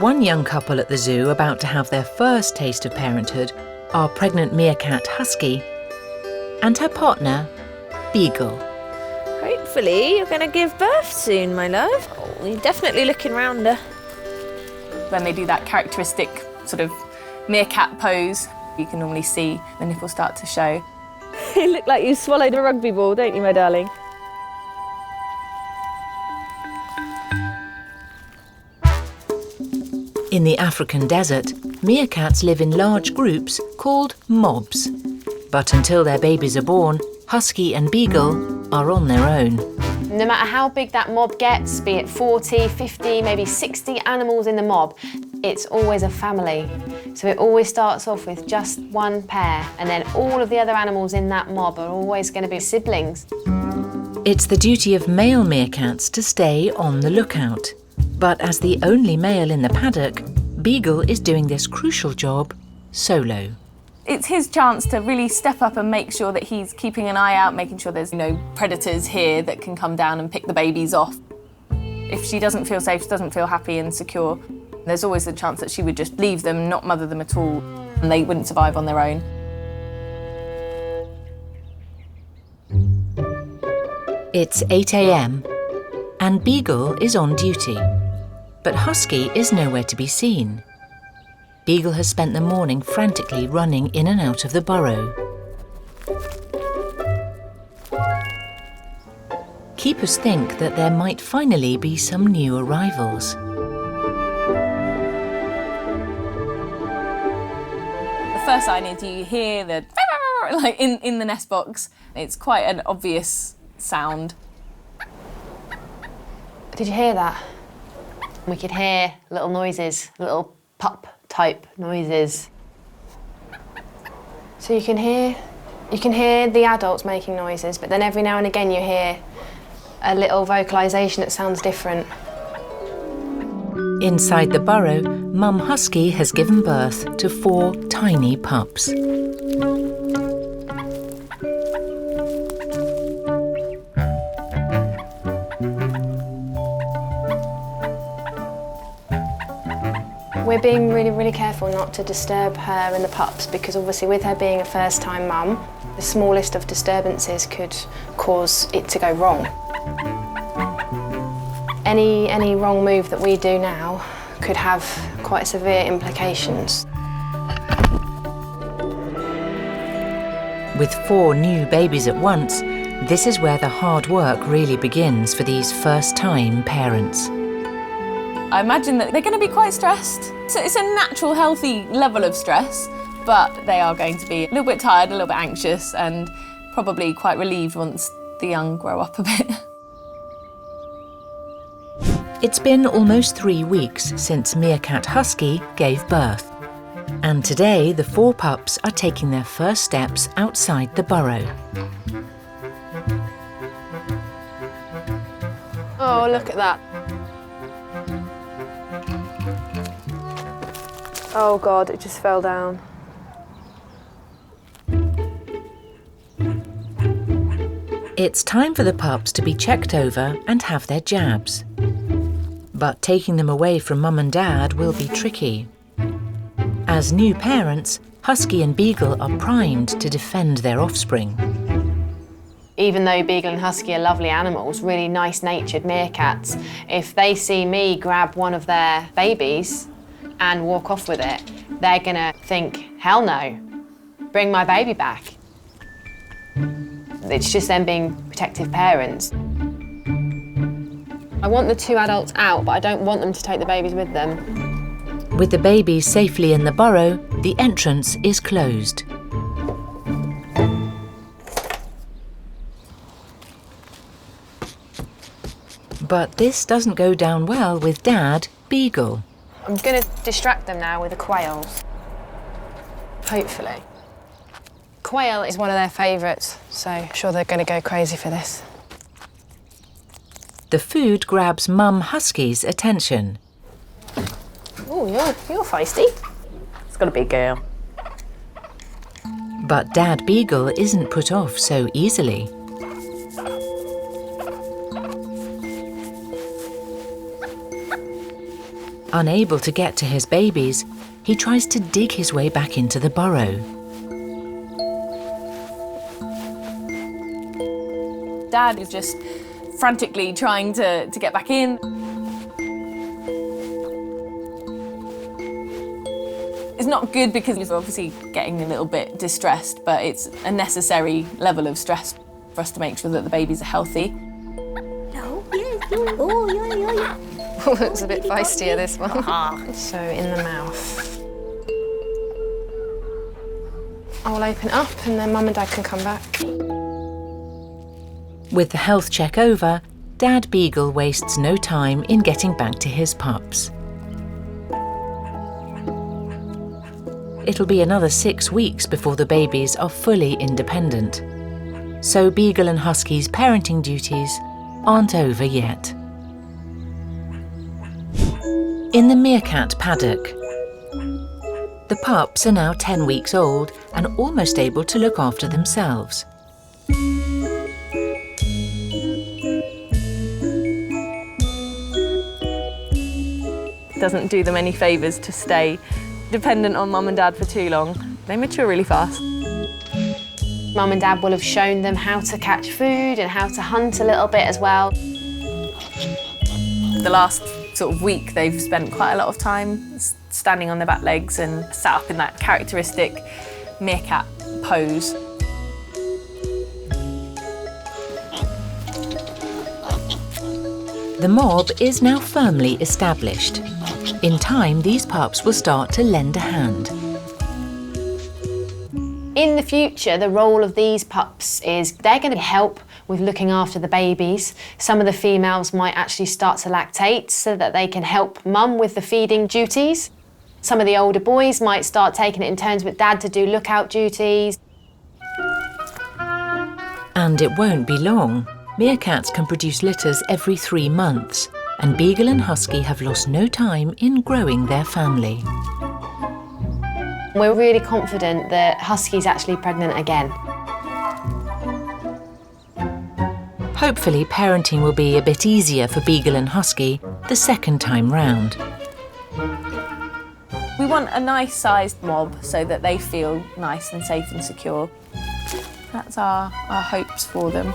One young couple at the zoo about to have their first taste of parenthood are pregnant meerkat Husky and her partner, Beagle. Hopefully you're going to give birth soon, my love. Oh, you're definitely looking rounder. When they do that characteristic sort of meerkat pose, you can normally see the nipples start to show. You look like you swallowed a rugby ball, don't you, my darling? In the African desert, meerkats live in large groups called mobs. But until their babies are born, Husky and Beagle are on their own. No matter how big that mob gets, be it 40, 50, maybe 60 animals in the mob, it's always a family. So it always starts off with just one pair, and then all of the other animals in that mob are always going to be siblings. It's the duty of male meerkats to stay on the lookout. But as the only male in the paddock, Beagle is doing this crucial job solo. It's his chance to really step up and make sure that he's keeping an eye out, making sure there's no predators here that can come down and pick the babies off. If she doesn't feel safe, she doesn't feel happy and secure, there's always the chance that she would just leave them, not mother them at all, and they wouldn't survive on their own. It's 8 a.m. and Beagle is on duty. But Husky is nowhere to be seen. Beagle has spent the morning frantically running in and out of the burrow. Keepers think that there might finally be some new arrivals. The first sign is you hear the like in the nest box. It's quite an obvious sound. Did you hear that? We could hear little noises, little pup-type noises. So you can hear the adults making noises, but then every now and again you hear a little vocalisation that sounds different. Inside the burrow, Mum Husky has given birth to 4 tiny pups. We're being really, really careful not to disturb her and the pups, because obviously with her being a first-time mum, the smallest of disturbances could cause it to go wrong. Any wrong move that we do now could have quite severe implications. With 4 new babies at once, this is where the hard work really begins for these first-time parents. I imagine that they're going to be quite stressed. So it's a natural, healthy level of stress, but they are going to be a little bit tired, a little bit anxious, and probably quite relieved once the young grow up a bit. It's been almost 3 weeks since meerkat Husky gave birth. And today, the 4 pups are taking their first steps outside the burrow. Oh, look at that. Oh God, it just fell down. It's time for the pups to be checked over and have their jabs. But taking them away from Mum and Dad will be tricky. As new parents, Husky and Beagle are primed to defend their offspring. Even though Beagle and Husky are lovely animals, really nice-natured meerkats, if they see me grab one of their babies and walk off with it, they're gonna think, hell no, bring my baby back. It's just them being protective parents. I want the 2 adults out, but I don't want them to take the babies with them. With the babies safely in the burrow, the entrance is closed. But this doesn't go down well with Dad, Beagle. I'm gonna distract them now with the quails. Hopefully. Quail is one of their favourites, so I'm sure they're gonna go crazy for this. The food grabs Mum Husky's attention. Oh, you're feisty. It's got a big girl. But Dad Beagle isn't put off so easily. Unable to get to his babies, he tries to dig his way back into the burrow. Dad is just frantically trying to get back in. It's not good because he's obviously getting a little bit distressed, but it's a necessary level of stress for us to make sure that the babies are healthy. Oh, it's a bit feistier, this one. So in the mouth. I'll open up and then Mum and Dad can come back. With the health check over, Dad Beagle wastes no time in getting back to his pups. It'll be another 6 weeks before the babies are fully independent. So Beagle and Husky's parenting duties aren't over yet. In the meerkat paddock, the pups are now 10 weeks old and almost able to look after themselves. It doesn't do them any favours to stay dependent on Mum and Dad for too long. They mature really fast. Mum and Dad will have shown them how to catch food and how to hunt a little bit as well. The last sort of week they've spent quite a lot of time standing on their back legs and sat up in that characteristic meerkat pose. The mob is now firmly established. In time, these pups will start to lend a hand. In the future, the role of these pups is they're going to help with looking after the babies. Some of the females might actually start to lactate so that they can help Mum with the feeding duties. Some of the older boys might start taking it in turns with Dad to do lookout duties. And it won't be long. Meerkats can produce litters every 3 months, and Beagle and Husky have lost no time in growing their family. We're really confident that Husky's actually pregnant again. Hopefully, parenting will be a bit easier for Beagle and Husky the second time round. We want a nice-sized mob so that they feel nice and safe and secure. That's our hopes for them.